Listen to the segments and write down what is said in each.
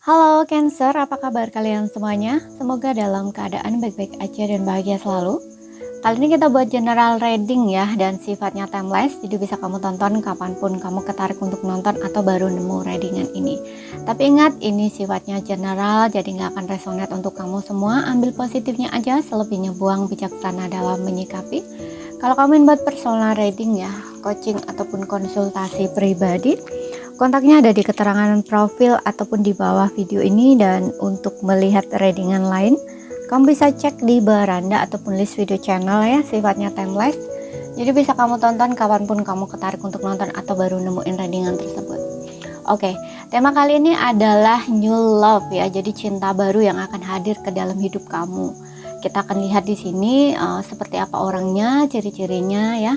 Halo Cancer, apa kabar kalian semuanya? Semoga dalam keadaan baik-baik aja dan bahagia selalu. Kali ini kita buat general reading ya, dan sifatnya timeless, jadi bisa kamu tonton kapanpun kamu ketarik untuk nonton atau baru nemu readingan ini. Tapi ingat, ini sifatnya general, jadi nggak akan resonate untuk kamu semua. Ambil positifnya aja, selebihnya buang, bijaksana dalam menyikapi. Kalau kamu ingin buat personal reading ya, coaching ataupun konsultasi pribadi, kontaknya ada di keterangan profil ataupun di bawah video ini. Dan untuk melihat readingan lain, kamu bisa cek di beranda ataupun list video channel ya, sifatnya timeless. Jadi bisa kamu tonton kapanpun kamu ketarik untuk nonton atau baru nemuin readingan tersebut. Oke, tema kali ini adalah new love ya, jadi cinta baru yang akan hadir ke dalam hidup kamu. Kita akan lihat di sini seperti apa orangnya, ciri-cirinya ya.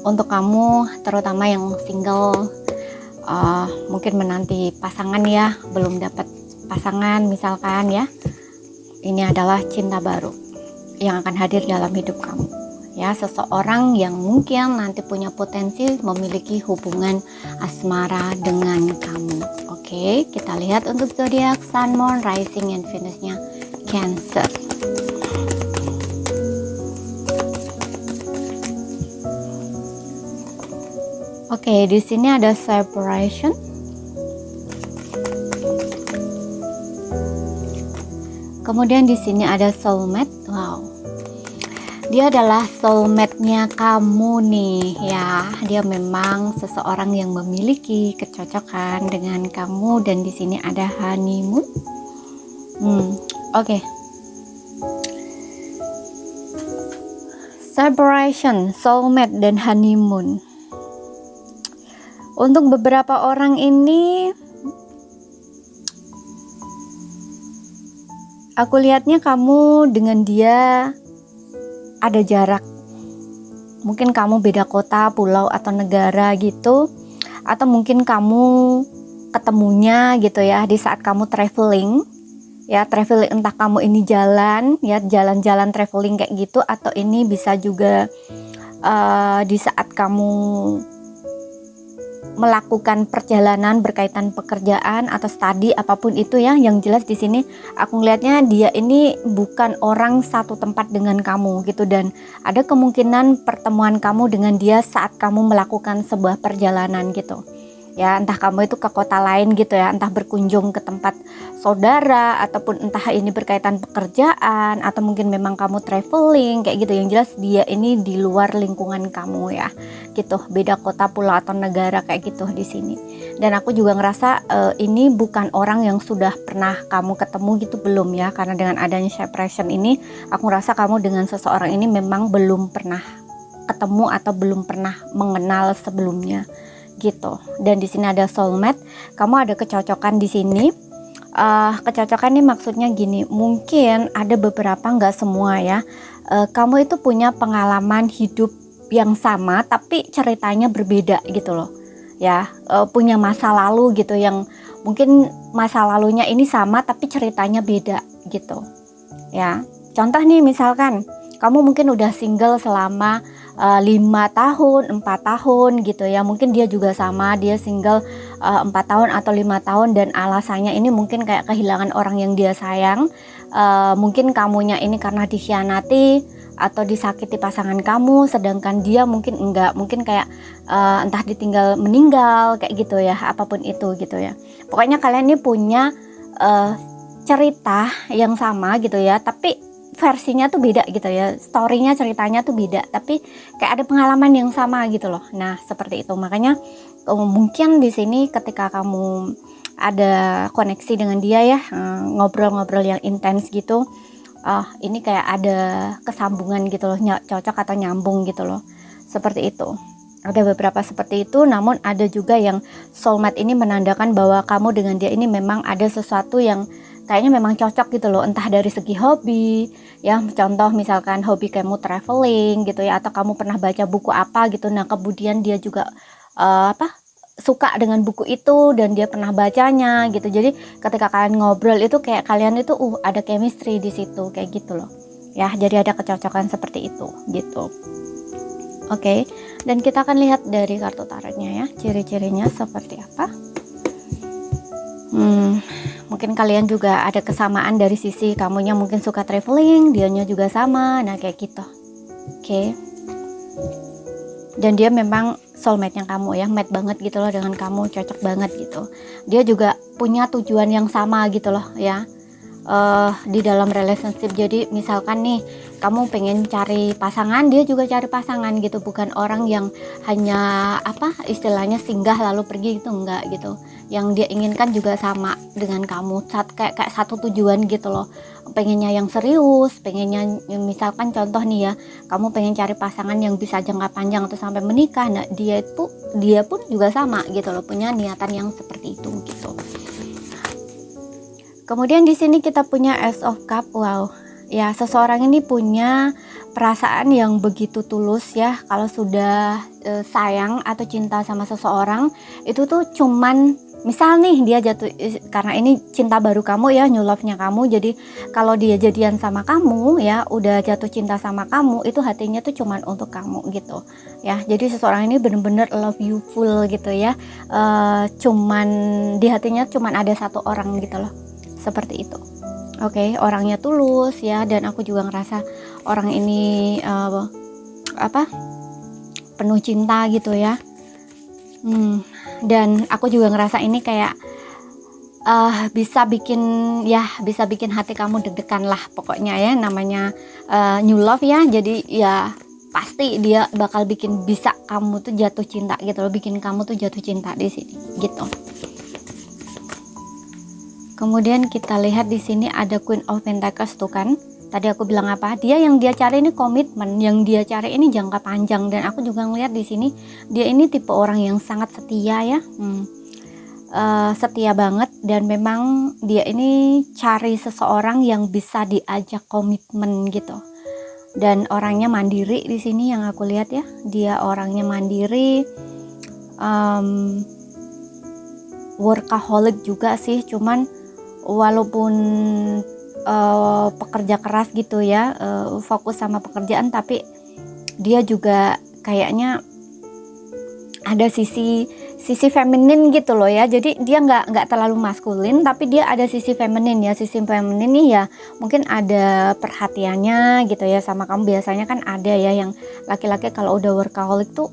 Untuk kamu terutama yang single, mungkin menanti pasangan ya, belum dapat pasangan misalkan ya, ini adalah cinta baru yang akan hadir dalam hidup kamu ya. Seseorang yang mungkin nanti punya potensi memiliki hubungan asmara dengan kamu. Oke, kita lihat untuk zodiak Sun, Moon, Rising, and Venus-nya Cancer. Oke, di sini ada separation. Kemudian di sini ada soulmate. Wow. Dia adalah soulmate-nya kamu nih ya. Dia memang seseorang yang memiliki kecocokan dengan kamu, dan di sini ada honeymoon. Oke. Separation, soulmate, dan honeymoon. Untuk beberapa orang ini, aku lihatnya kamu dengan dia ada jarak. Mungkin kamu beda kota, pulau, atau negara gitu. Atau mungkin kamu ketemunya gitu ya di saat kamu traveling. Ya, traveling, entah kamu ini jalan ya, jalan-jalan traveling kayak gitu, atau ini bisa juga di saat kamu melakukan perjalanan berkaitan pekerjaan atau studi, apapun itu ya. Yang jelas di sini aku ngelihatnya dia ini bukan orang satu tempat dengan kamu gitu, dan ada kemungkinan pertemuan kamu dengan dia saat kamu melakukan sebuah perjalanan gitu ya, entah kamu itu ke kota lain gitu ya, entah berkunjung ke tempat saudara, ataupun entah ini berkaitan pekerjaan, atau mungkin memang kamu traveling kayak gitu. Yang jelas dia ini di luar lingkungan kamu ya gitu, beda kota, pulau, atau negara kayak gitu di sini. Dan aku juga ngerasa ini bukan orang yang sudah pernah kamu ketemu gitu, belum ya, karena dengan adanya separation ini aku ngerasa kamu dengan seseorang ini memang belum pernah ketemu atau belum pernah mengenal sebelumnya gitu. Dan di sini ada soulmate, kamu ada kecocokan di sini. Kecocokan ini maksudnya gini, mungkin ada beberapa, nggak semua ya, kamu itu punya pengalaman hidup yang sama tapi ceritanya berbeda gitu loh ya. Punya masa lalu gitu, yang mungkin masa lalunya ini sama tapi ceritanya beda gitu ya. Contoh nih, misalkan kamu mungkin udah single selama 5 tahun, 4 tahun gitu ya. Mungkin dia juga sama, dia single 4 tahun atau 5 tahun, dan alasannya ini mungkin kayak kehilangan orang yang dia sayang. Mungkin kamunya ini karena dikhianati atau disakiti pasangan kamu, sedangkan dia mungkin enggak, mungkin kayak entah ditinggal meninggal kayak gitu ya, apapun itu gitu ya. Pokoknya kalian ini punya cerita yang sama gitu ya, tapi versinya tuh beda gitu ya, storynya, ceritanya tuh beda, tapi kayak ada pengalaman yang sama gitu loh. Nah seperti itu, makanya mungkin di sini ketika kamu ada koneksi dengan dia ya, ngobrol-ngobrol yang intens gitu, ini kayak ada kesambungan gitu loh, cocok atau nyambung gitu loh, seperti itu. Ada beberapa seperti itu, namun ada juga yang soulmate ini menandakan bahwa kamu dengan dia ini memang ada sesuatu yang kayaknya memang cocok gitu loh, entah dari segi hobi ya, contoh misalkan hobi kamu traveling gitu ya, atau kamu pernah baca buku apa gitu, nah kemudian dia juga suka dengan buku itu dan dia pernah bacanya gitu. Jadi ketika kalian ngobrol itu kayak kalian itu ada chemistry di situ kayak gitu loh ya, jadi ada kecocokan seperti itu gitu. Oke, dan kita akan lihat dari kartu tarotnya ya, ciri-cirinya seperti apa. Mungkin kalian juga ada kesamaan dari sisi kamunya mungkin suka traveling, dianya juga sama, nah kayak gitu. Oke. Dan dia memang soulmate-nya kamu ya, match banget gitu loh dengan kamu, cocok banget gitu. Dia juga punya tujuan yang sama gitu loh ya, di dalam relationship. Jadi misalkan nih kamu pengen cari pasangan, dia juga cari pasangan gitu, bukan orang yang hanya istilahnya singgah lalu pergi gitu, enggak gitu. Yang dia inginkan juga sama dengan kamu, kayak satu tujuan gitu loh. Pengennya yang serius, pengennya misalkan contoh nih ya, kamu pengen cari pasangan yang bisa jangka panjang atau sampai menikah. Nah dia pun juga sama gitu loh, punya niatan yang seperti itu gitu. Kemudian di sini kita punya Ace of Cup. Wow, ya seseorang ini punya perasaan yang begitu tulus ya. Kalau sudah sayang atau cinta sama seseorang, itu tuh cuman misal nih dia jatuh, karena ini cinta baru kamu ya, new love-nya kamu. Jadi kalau dia jadian sama kamu ya, udah jatuh cinta sama kamu, itu hatinya tuh cuman untuk kamu gitu ya. Jadi seseorang ini bener-bener love you full gitu ya. Cuman di hatinya cuman ada satu orang gitu loh, seperti itu. Oke, orangnya tulus ya, dan aku juga ngerasa orang ini penuh cinta gitu ya. Dan aku juga ngerasa ini kayak bisa bikin hati kamu deg-degan lah pokoknya ya, namanya new love ya. Jadi ya pasti dia bakal bisa kamu tuh jatuh cinta gitu loh, bikin kamu tuh jatuh cinta di sini gitu. Kemudian kita lihat di sini ada Queen of Pentacles tuh kan. Tadi aku bilang apa? Yang dia cari ini komitmen, yang dia cari ini jangka panjang, dan aku juga ngeliat di sini dia ini tipe orang yang sangat setia ya. Setia banget, dan memang dia ini cari seseorang yang bisa diajak komitmen gitu. Dan orangnya mandiri di sini yang aku lihat ya. Dia orangnya mandiri, workaholic juga sih, cuman walaupun pekerja keras gitu ya, fokus sama pekerjaan, tapi dia juga kayaknya ada sisi feminin gitu loh ya. Jadi dia nggak terlalu maskulin, tapi dia ada sisi feminin ya. Sisi feminin nih ya, mungkin ada perhatiannya gitu ya sama kamu. Biasanya kan ada ya yang laki-laki kalau udah workaholic tuh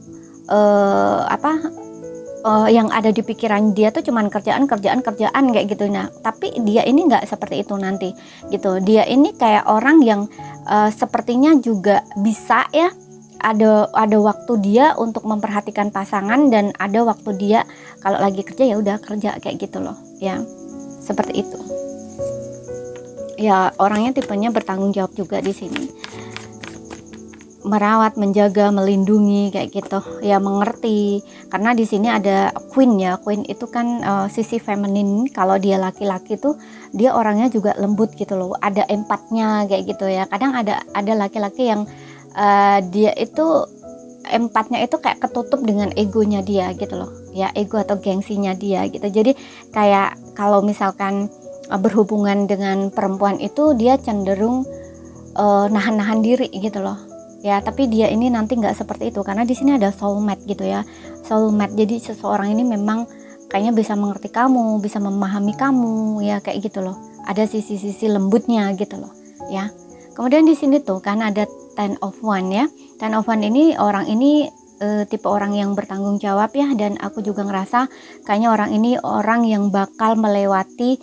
yang ada di pikiran dia tuh cuman kerjaan kayak gitu. Nah tapi dia ini nggak seperti itu nanti gitu. Dia ini kayak orang yang sepertinya juga bisa ya, ada waktu dia untuk memperhatikan pasangan, dan ada waktu dia kalau lagi kerja ya udah kerja kayak gitu loh ya, seperti itu ya. Orangnya tipenya bertanggung jawab juga di sini, merawat, menjaga, melindungi kayak gitu ya, mengerti. Karena di sini ada Queen ya. Queen itu kan sisi feminin. Kalau dia laki-laki tuh dia orangnya juga lembut gitu loh, ada empatnya kayak gitu ya. Kadang ada laki-laki yang dia itu empatnya itu kayak ketutup dengan egonya dia gitu loh ya, ego atau gengsinya dia gitu. Jadi kayak kalau misalkan berhubungan dengan perempuan itu dia cenderung nahan-nahan diri gitu loh ya. Tapi dia ini nanti nggak seperti itu, karena di sini ada soulmate gitu ya, soulmate. Jadi seseorang ini memang kayaknya bisa mengerti kamu, bisa memahami kamu ya, kayak gitu loh. Ada sisi-sisi lembutnya gitu loh ya. Kemudian di sini tuh kan ada Ten of One ya. Ten of One ini orang ini tipe orang yang bertanggung jawab ya, dan aku juga ngerasa kayaknya orang ini orang yang bakal melewati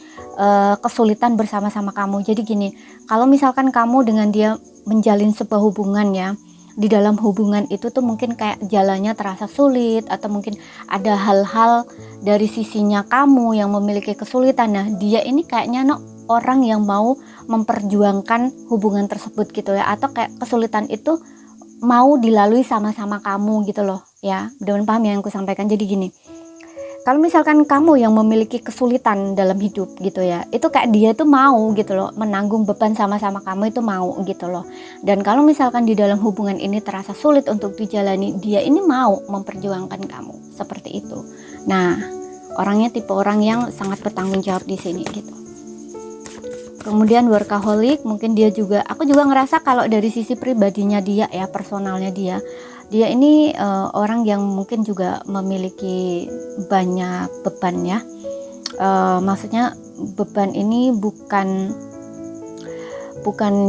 kesulitan bersama-sama kamu. Jadi gini, kalau misalkan kamu dengan dia menjalin sebuah hubungan ya, di dalam hubungan itu tuh mungkin kayak jalannya terasa sulit, atau mungkin ada hal-hal dari sisinya kamu yang memiliki kesulitan. Nah dia ini kayaknya orang yang mau memperjuangkan hubungan tersebut gitu ya, atau kayak kesulitan itu mau dilalui sama-sama kamu gitu loh ya. Mudah-mudahan paham yang aku sampaikan. Jadi gini, kalau misalkan kamu yang memiliki kesulitan dalam hidup gitu ya, itu kayak dia tuh mau gitu loh menanggung beban sama-sama kamu, itu mau gitu loh. Dan kalau misalkan di dalam hubungan ini terasa sulit untuk dijalani, dia ini mau memperjuangkan kamu seperti itu. Nah orangnya tipe orang yang sangat bertanggung jawab di sini gitu. Kemudian workaholic, mungkin dia juga, aku juga ngerasa kalau dari sisi pribadinya dia ya, personalnya dia ini orang yang mungkin juga memiliki banyak beban ya, Maksudnya beban ini bukan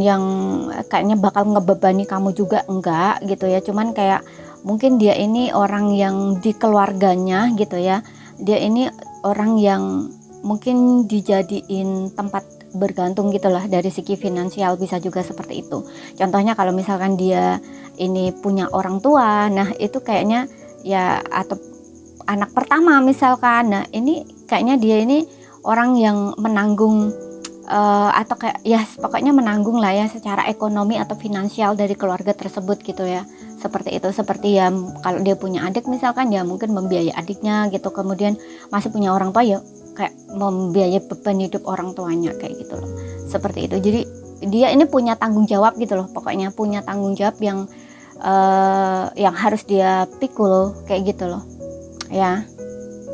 yang kayaknya bakal ngebebani kamu juga, enggak gitu ya, cuman kayak mungkin dia ini orang yang di keluarganya gitu ya, dia ini orang yang mungkin dijadiin tempat bergantung gitulah dari segi finansial, bisa juga seperti itu. Contohnya kalau misalkan dia ini punya orang tua, nah itu kayaknya ya, atau anak pertama misalkan, nah ini kayaknya dia ini orang yang menanggung atau kayak ya pokoknya menanggung lah ya secara ekonomi atau finansial dari keluarga tersebut gitu ya, seperti itu. Seperti ya kalau dia punya adik misalkan, ya mungkin membiayai adiknya gitu, kemudian masih punya orang tua ya kayak membiayai beban hidup orang tuanya kayak gitu loh, seperti itu. Jadi dia ini punya tanggung jawab gitu loh, pokoknya punya tanggung jawab yang harus dia pikul kayak gitu loh ya.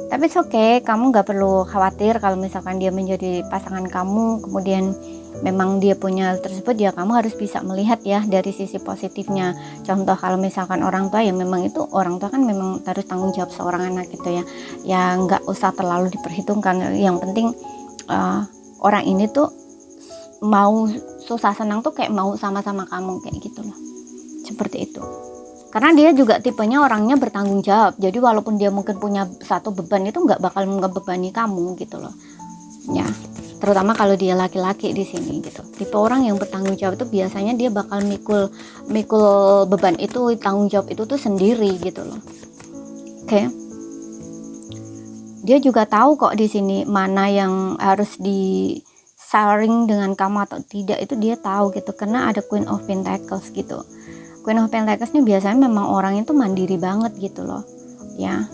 Tapi it's okay, kamu gak perlu khawatir kalau misalkan dia menjadi pasangan kamu, kemudian memang dia punya hal tersebut, ya kamu harus bisa melihat ya dari sisi positifnya. Contoh kalau misalkan orang tua, ya memang itu orang tua kan memang harus tanggung jawab seorang anak gitu ya, ya nggak usah terlalu diperhitungkan. Yang penting orang ini tuh mau susah senang tuh kayak mau sama-sama kamu kayak gitu loh, seperti itu. Karena dia juga tipenya orangnya bertanggung jawab, jadi walaupun dia mungkin punya satu beban, itu nggak bakal ngebebani kamu gitu loh ya, terutama kalau dia laki-laki di sini gitu. Tipe orang yang bertanggung jawab itu biasanya dia bakal mikul beban itu, tanggung jawab itu tuh sendiri gitu loh. Oke. Dia juga tahu kok di sini mana yang harus di sharing dengan kamu atau tidak, itu dia tahu gitu, karena ada Queen of Pentacles gitu. Queen of Pentacles ini biasanya memang orang itu mandiri banget gitu loh ya.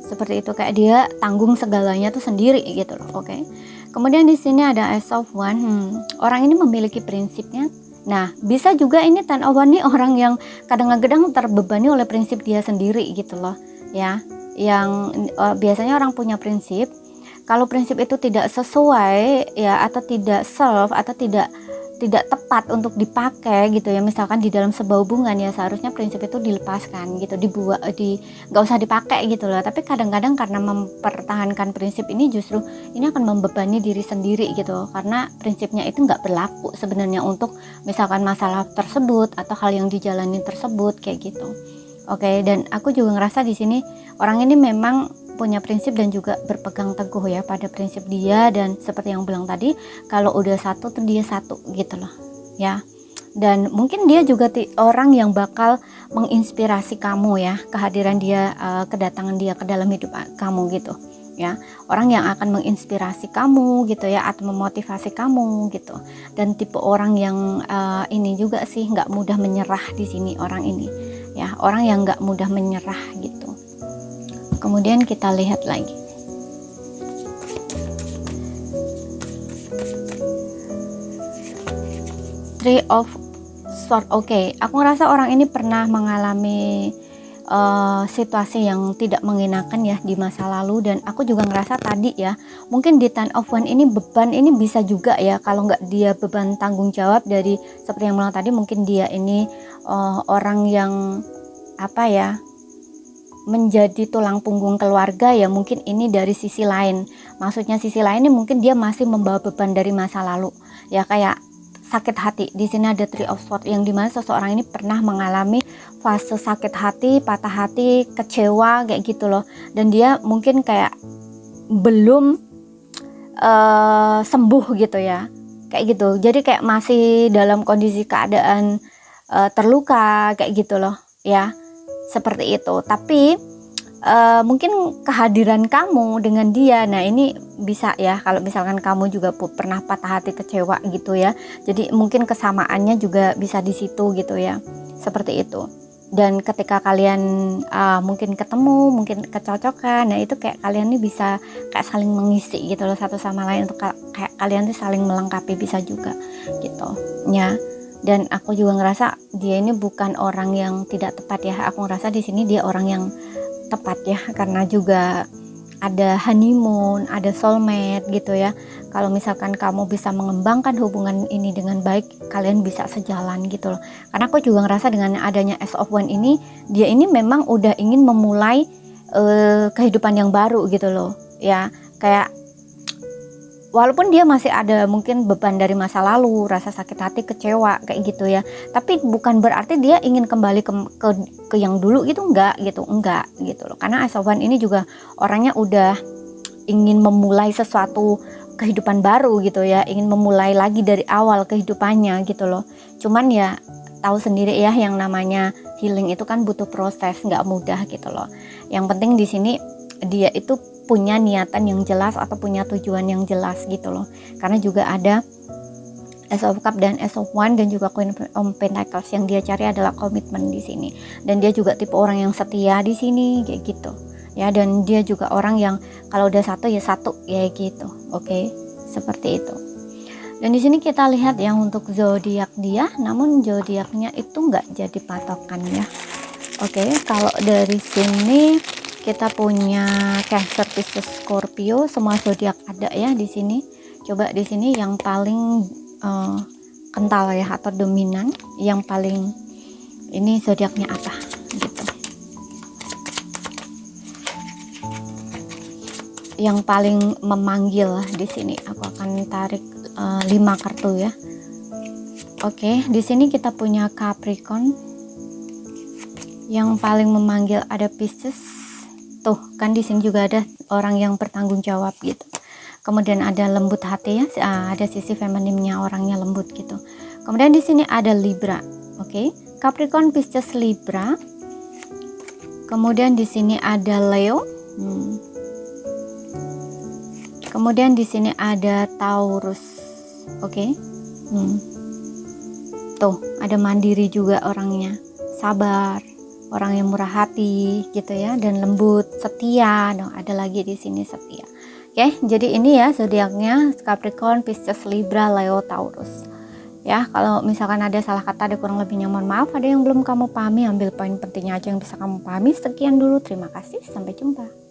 Seperti itu, kayak dia tanggung segalanya tuh sendiri gitu loh. Oke. Kemudian di sini ada Ace of Wands. Orang ini memiliki prinsipnya. Nah, bisa juga ini Ten of Wands nih orang yang kadang-kadang terbebani oleh prinsip dia sendiri gitu loh ya. Yang biasanya orang punya prinsip, kalau prinsip itu tidak sesuai ya, atau tidak serve, atau tidak tepat untuk dipakai gitu ya, misalkan di dalam sebuah hubungan, ya seharusnya prinsip itu dilepaskan gitu, nggak usah dipakai gitu loh. Tapi kadang-kadang karena mempertahankan prinsip ini, justru ini akan membebani diri sendiri gitu, karena prinsipnya itu nggak berlaku sebenarnya untuk misalkan masalah tersebut atau hal yang dijalani tersebut kayak gitu. Oke, dan aku juga ngerasa di sini orang ini memang punya prinsip dan juga berpegang teguh ya pada prinsip dia, dan seperti yang bilang tadi, kalau udah satu tuh dia satu gitu loh ya. Dan mungkin dia juga orang yang bakal menginspirasi kamu ya, kehadiran dia, kedatangan dia ke dalam hidup kamu gitu ya. Orang yang akan menginspirasi kamu gitu ya, atau memotivasi kamu gitu. Dan tipe orang yang ini juga sih nggak mudah menyerah di sini orang ini ya, orang yang nggak mudah menyerah gitu. Kemudian kita lihat lagi. Three of Swords. Oke, aku ngerasa orang ini pernah mengalami situasi yang tidak mengenakan ya di masa lalu, dan aku juga ngerasa tadi ya, mungkin di Ten of Wands ini beban ini bisa juga ya, kalau nggak dia beban tanggung jawab dari seperti yang bilang tadi, mungkin dia ini orang yang apa ya, menjadi tulang punggung keluarga ya, mungkin ini dari sisi lain. Maksudnya sisi lain ini mungkin dia masih membawa beban dari masa lalu ya, kayak sakit hati. Di sini ada Three of Swords yang dimana seseorang ini pernah mengalami fase sakit hati, patah hati, kecewa kayak gitu loh, dan dia mungkin kayak belum sembuh gitu ya, kayak gitu. Jadi kayak masih dalam kondisi keadaan terluka kayak gitu loh ya, seperti itu. Tapi mungkin kehadiran kamu dengan dia, nah ini bisa ya, kalau misalkan kamu juga pernah patah hati, kecewa gitu ya, jadi mungkin kesamaannya juga bisa di situ gitu ya, seperti itu. Dan ketika kalian mungkin ketemu, mungkin kecocokan, nah itu kayak kalian nih bisa kayak saling mengisi gitu loh satu sama lain, untuk kayak kalian tuh saling melengkapi, bisa juga gitu ya. Dan aku juga ngerasa dia ini bukan orang yang tidak tepat ya, aku ngerasa di sini dia orang yang tepat ya, karena juga ada honeymoon, ada soulmate gitu ya. Kalau misalkan kamu bisa mengembangkan hubungan ini dengan baik, kalian bisa sejalan gitu loh. Karena aku juga ngerasa dengan adanya Ace of Wands ini, dia ini memang udah ingin memulai kehidupan yang baru gitu loh ya. Kayak walaupun dia masih ada mungkin beban dari masa lalu, rasa sakit hati, kecewa kayak gitu ya, tapi bukan berarti dia ingin kembali ke yang dulu gitu, enggak gitu loh. Karena Ace of Wands ini juga orangnya udah ingin memulai sesuatu kehidupan baru gitu ya, ingin memulai lagi dari awal kehidupannya gitu loh. Cuman ya tahu sendiri ya, yang namanya healing itu kan butuh proses, nggak mudah gitu loh. Yang penting di sini dia itu punya niatan yang jelas atau punya tujuan yang jelas gitu loh. Karena juga ada Ace of Cup dan Ace of Wands dan juga Queen of Pentacles, yang dia cari adalah komitmen di sini. Dan dia juga tipe orang yang setia di sini kayak gitu. Ya, dan dia juga orang yang kalau udah satu ya satu ya gitu. Oke, seperti itu. Dan di sini kita lihat yang untuk zodiak dia, namun zodiaknya itu nggak jadi patokan ya. Oke, kalau dari sini kita punya Cancer, Pisces, Scorpio, semua zodiak ada ya di sini. Coba di sini yang paling kental ya atau dominan, yang paling ini zodiaknya apa gitu. Yang paling memanggil di sini aku akan tarik 5 kartu ya. Oke, di sini kita punya Capricorn. Yang paling memanggil ada Pisces. Tuh kan di sini juga ada orang yang bertanggung jawab gitu. Kemudian ada lembut hati ya, ada sisi femininnya, orangnya lembut gitu. Kemudian di sini ada Libra. Oke, Capricorn, Pisces, Libra. Kemudian di sini ada Leo. Kemudian di sini ada Taurus. Oke. Tuh, ada mandiri juga orangnya. Sabar. Orang yang murah hati gitu ya, dan lembut, setia. Nah, ada lagi di sini setia. Oke, jadi ini ya zodiaknya Capricorn, Pisces, Libra, Leo, Taurus. Ya, kalau misalkan ada salah kata, ada kurang lebihnya mohon maaf. Ada yang belum kamu pahami, ambil poin pentingnya aja yang bisa kamu pahami. Sekian dulu, terima kasih, sampai jumpa.